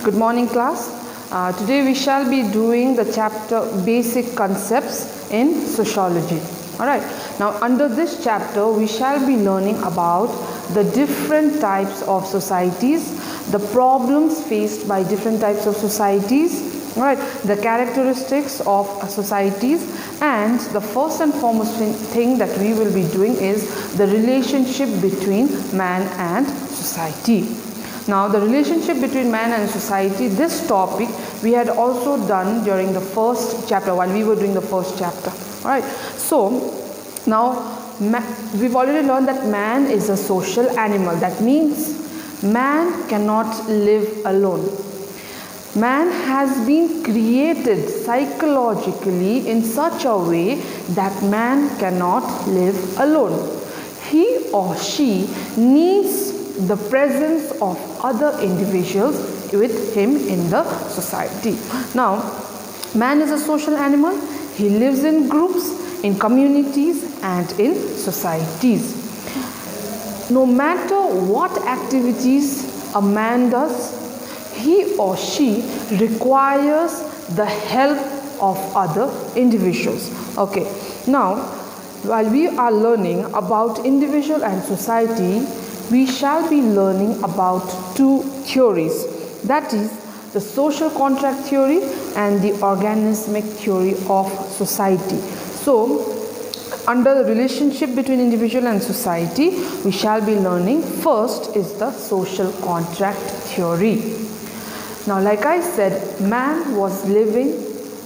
Good morning, class. Today we shall be doing the chapter Basic Concepts in Sociology. Alright, now under this chapter we shall be learning about the different types of societies, the problems faced by different types of societies, alright, the characteristics of societies, and the first and foremost thing that we will be doing is the relationship between man and society. Now, the relationship between man and society, this topic we had also done during the first chapter while we were doing the first chapter. Alright, so now we've already learned that man is a social animal. That means man cannot live alone. Man has been created psychologically in such a way that man cannot live alone. He or she needs the presence of other individuals with him in the society. Now, man is a social animal. He lives in groups, in communities, and in societies. No matter what activities a man does, he or she requires the help of other individuals. Okay, now while we are learning about individual and society, we shall be learning about two theories, that is the social contract theory and the organismic theory of society. So under the relationship between individual and society, we shall be learning first is the social contract theory. Now, like I said, man was living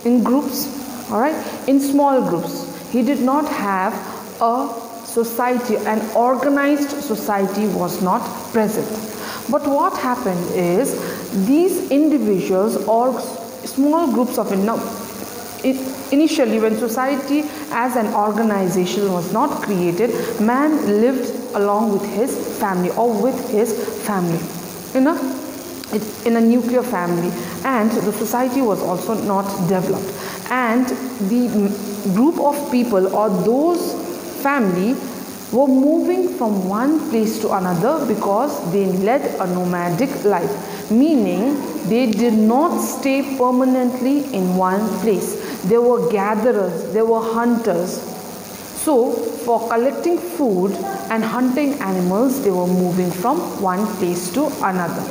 in groups, alright, in small groups. He did not have a society, an organized society was not present. But what happened is these individuals or small groups of initially when society as an organization was not created, man lived along with his family or with his family in a nuclear family, and the society was also not developed, and the group of people or those family were moving from one place to another because they led a nomadic life, meaning they did not stay permanently in one place. They were gatherers, they were hunters. So for collecting food and hunting animals, they were moving from one place to another.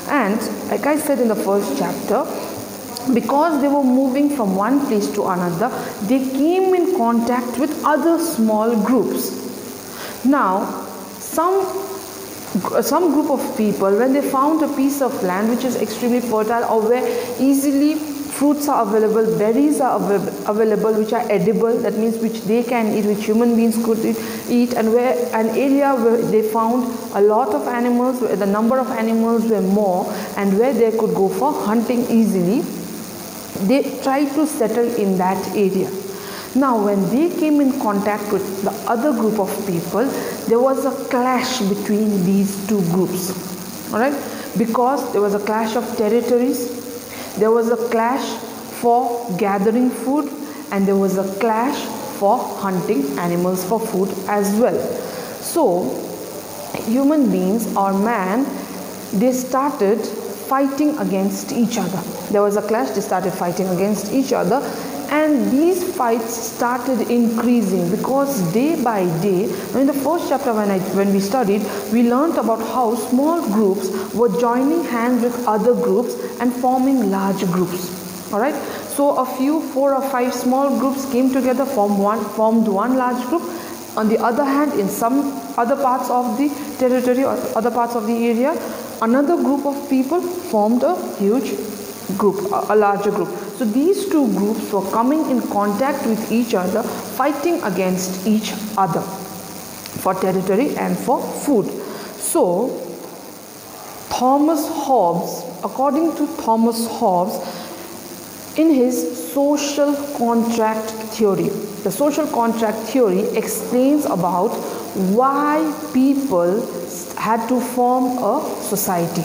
And like I said in the first chapter, because they were moving from one place to another, they came in contact with other small groups. Now, some group of people, when they found a piece of land which is extremely fertile or where easily fruits are available, berries are available which are edible, that means which they can eat, which human beings could eat, and where an area where they found a lot of animals, where the number of animals were more, and where they could go for hunting easily, they tried to settle in that area. Now, when they came in contact with the other group of people, there was a clash between these two groups. Alright? Because there was a clash of territories, there was a clash for gathering food, and there was a clash for hunting animals for food as well. So, human beings or man, they started fighting against each other. There was a clash, they started fighting against each other, and these fights started increasing because day by day, in the first chapter when we studied, we learnt about how small groups were joining hands with other groups and forming large groups. Alright, so a few 4 or 5 small groups came together, formed one large group. On the other hand, in some other parts of the territory or other parts of the area, another group of people formed a huge group, a larger group. So these two groups were coming in contact with each other, fighting against each other for territory and for food. So Thomas Hobbes, according to Thomas Hobbes, in his social contract theory, the social contract theory explains about why people had to form a society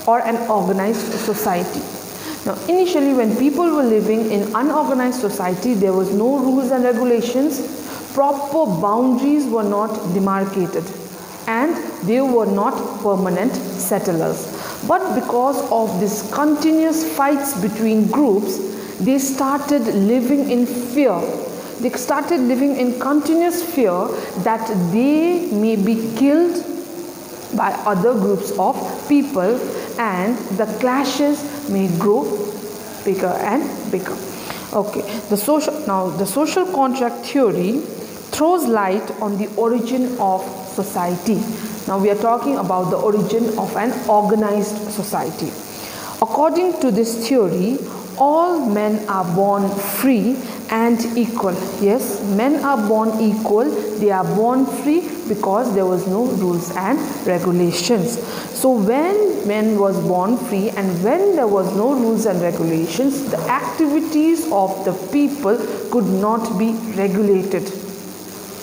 or an organized society. Now, initially when people were living in unorganized society, there was no rules and regulations, proper boundaries were not demarcated, and they were not permanent settlers. But because of this continuous fights between groups, they started living in fear. They started living in continuous fear that they may be killed by other groups of people, and the clashes may grow bigger and bigger. Okay, the social contract theory throws light on the origin of society. Now we are talking about the origin of an organized society. According to this theory, all men are born free and equal. Yes, men are born equal. They are born free because there was no rules and regulations. So when men was born free and when there was no rules and regulations, the activities of the people could not be regulated.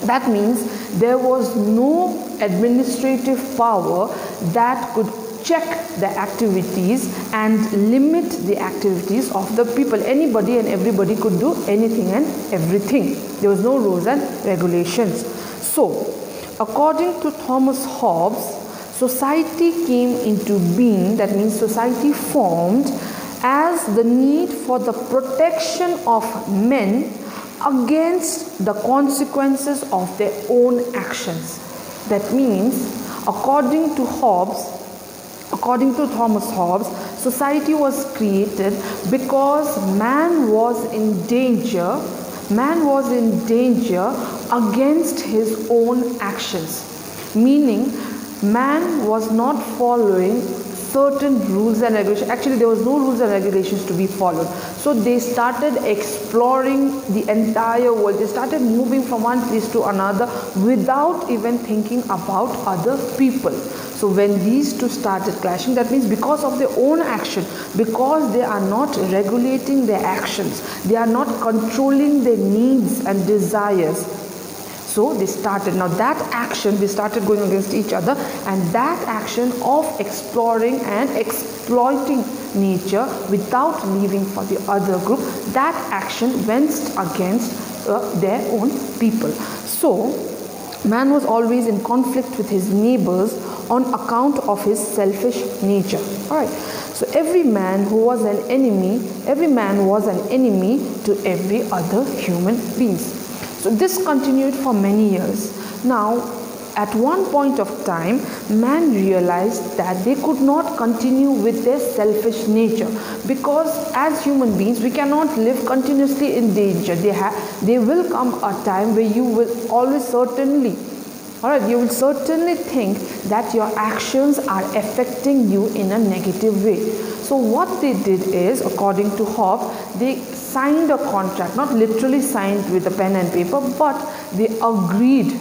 That means there was no administrative power that could check the activities and limit the activities of the people. Anybody and everybody could do anything and everything. There was no rules and regulations. So, according to Thomas Hobbes, society came into being, that means society formed as the need for the protection of men against the consequences of their own actions. That means, according to Thomas Hobbes, society was created because man was in danger against his own actions. Meaning, man was not following certain rules and regulations. Actually, there was no rules and regulations to be followed. So they started exploring the entire world. They started moving from one place to another without even thinking about other people. So when these two started clashing, that means because of their own action, because they are not regulating their actions, they are not controlling their needs and desires. So they started, now that action, they started going against each other, and that action of exploring and exploiting nature without leaving for the other group, that action went against their own people. So man was always in conflict with his neighbors on account of his selfish nature. Alright, so every man was an enemy to every other human beings. So this continued for many years. Now, at one point of time, man realized that they could not continue with their selfish nature, because as human beings, we cannot live continuously in danger. There will come a time where you will always certainly think that your actions are affecting you in a negative way. So what they did is, according to Hobbes, they signed a contract, not literally signed with a pen and paper, but they agreed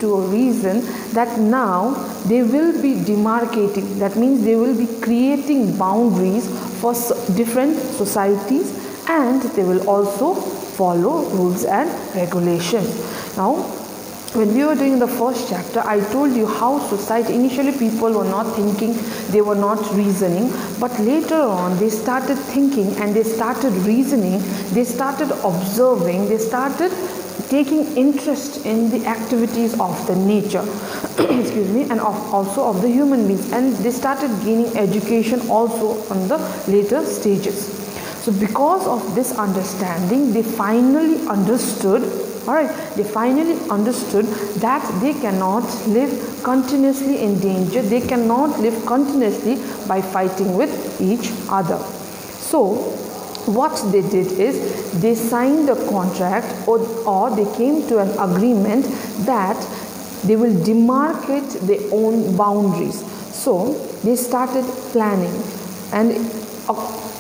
to a reason that now they will be demarcating. That means they will be creating boundaries for different societies, and they will also follow rules and regulations. Now, when we were doing the first chapter, I told you how society, initially people were not thinking, they were not reasoning, but later on they started thinking and they started reasoning, they started observing, they started taking interest in the activities of the nature, excuse me, and also of the human beings, and they started gaining education also on the later stages. So because of this understanding, they finally understood that they cannot live continuously in danger. They cannot live continuously by fighting with each other. So what they did is they signed a contract, or they came to an agreement that they will demarcate their own boundaries. So they started planning, and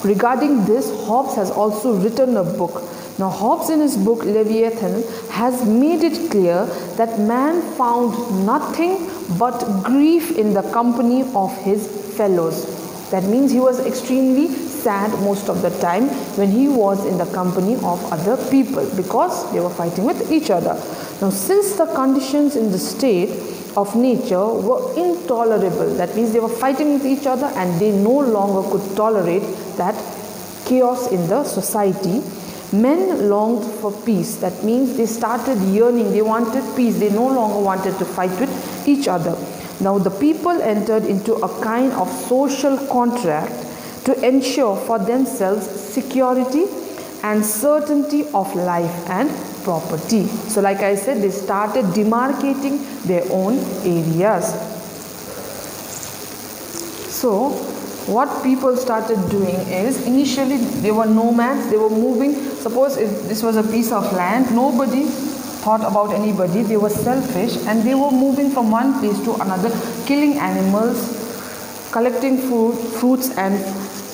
regarding this, Hobbes has also written a book. Now, Hobbes in his book Leviathan has made it clear that man found nothing but grief in the company of his fellows. That means he was extremely sad most of the time when he was in the company of other people, because they were fighting with each other. Now, since the conditions in the state of nature were intolerable, that means they were fighting with each other and they no longer could tolerate that chaos in the society, men longed for peace. That means they started yearning, they wanted peace, they no longer wanted to fight with each other. Now the people entered into a kind of social contract to ensure for themselves security and certainty of life and property. So like I said, they started demarcating their own areas. So what people started doing is, initially they were nomads, they were moving. Suppose if this was a piece of land, nobody thought about anybody, they were selfish and they were moving from one place to another, killing animals, collecting fruits and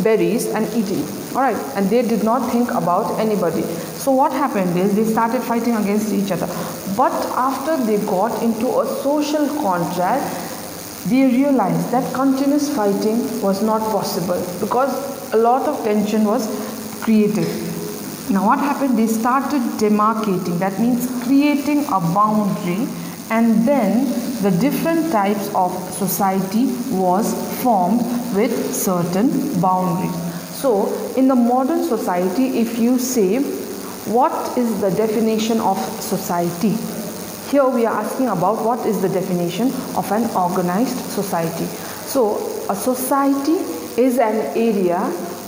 berries and eating. Alright, and they did not think about anybody. So what happened is they started fighting against each other. But after they got into a social contract, they realized that continuous fighting was not possible because a lot of tension was created. Now what happened? They started demarcating, that means creating a boundary, and then the different types of society was formed with certain boundaries. So in the modern society, if you say what is the definition of society, here we are asking about what is the definition of an organized society. So a society is an area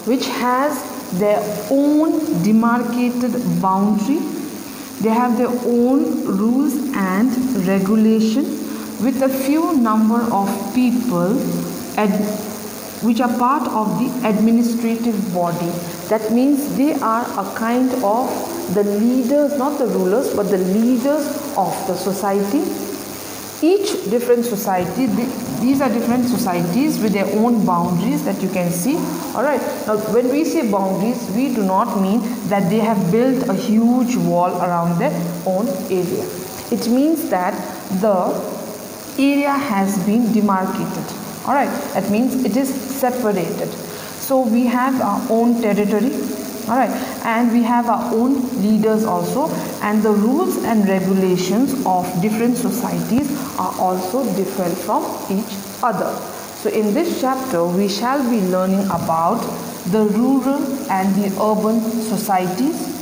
which has their own demarcated boundary. They have their own rules and regulation with a few number of people which are part of the administrative body. That means they are a kind of the leaders, not the rulers, but the leaders of the society. Each different society, these are different societies with their own boundaries that you can see. Alright, now when we say boundaries, we do not mean that they have built a huge wall around their own area. It means that the area has been demarcated. Alright, that means it is separated. So we have our own territory. Alright, and we have our own leaders also, and the rules and regulations of different societies are also different from each other. So in this chapter we shall be learning about the rural and the urban societies.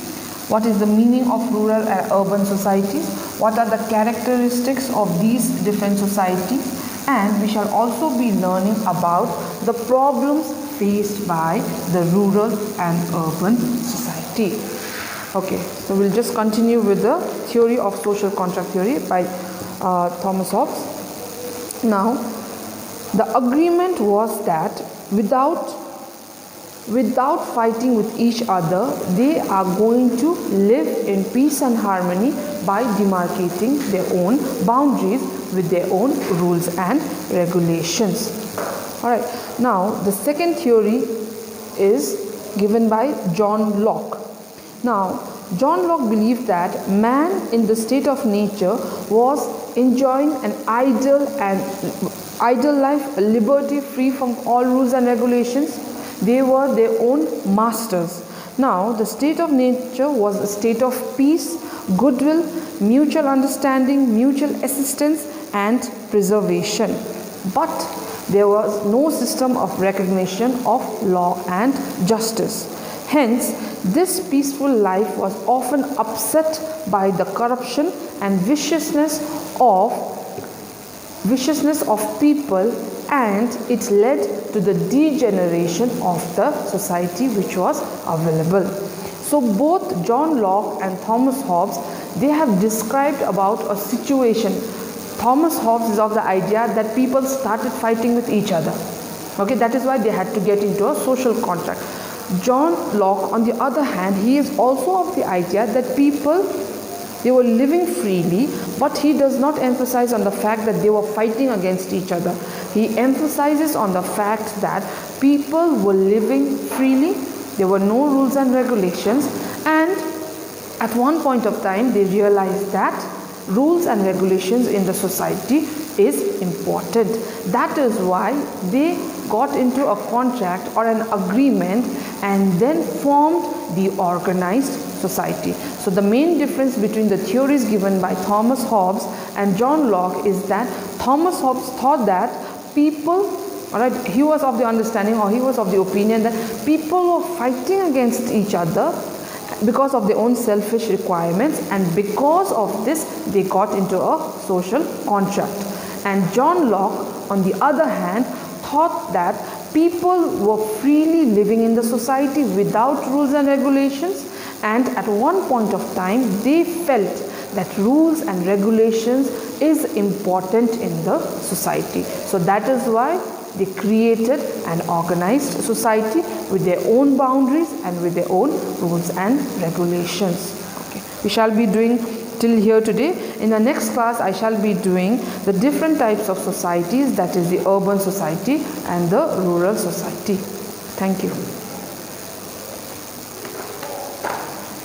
What is the meaning of rural and urban societies? What are the characteristics of these different societies? And we shall also be learning about the problems faced by the rural and urban society. Okay, so we'll just continue with the theory of social contract theory by Thomas Hobbes. Now, the agreement was that without fighting with each other, they are going to live in peace and harmony by demarcating their own boundaries with their own rules and regulations. Alright, now the second theory is given by John Locke. Now, John Locke believed that man in the state of nature was enjoying an ideal life, a liberty free from all rules and regulations. They were their own masters. Now, the state of nature was a state of peace, goodwill, mutual understanding, mutual assistance, and preservation. But there was no system of recognition of law and justice. Hence, this peaceful life was often upset by the corruption and viciousness of people, and it led to the degeneration of the society which was available. So both John Locke and Thomas Hobbes, they have described about a situation. Thomas Hobbes is of the idea that people started fighting with each other. Okay, that is why they had to get into a social contract. John Locke, on the other hand, he is also of the idea that people, they were living freely, but he does not emphasize on the fact that they were fighting against each other. He emphasizes on the fact that people were living freely, there were no rules and regulations, and at one point of time they realized that rules and regulations in the society is important. That is why they got into a contract or an agreement and then formed the organized society. So the main difference between the theories given by Thomas Hobbes and John Locke is that Thomas Hobbes thought that people, alright, he was of the understanding, or he was of the opinion that people were fighting against each other because of their own selfish requirements, and because of this they got into a social contract. And John Locke, on the other hand, thought that people were freely living in the society without rules and regulations, and at one point of time they felt that rules and regulations is important in the society. So that is why they created an organized society with their own boundaries and with their own rules and regulations. Okay. We shall be doing till here today. In the next class, I shall be doing the different types of societies, that is the urban society and the rural society. Thank you.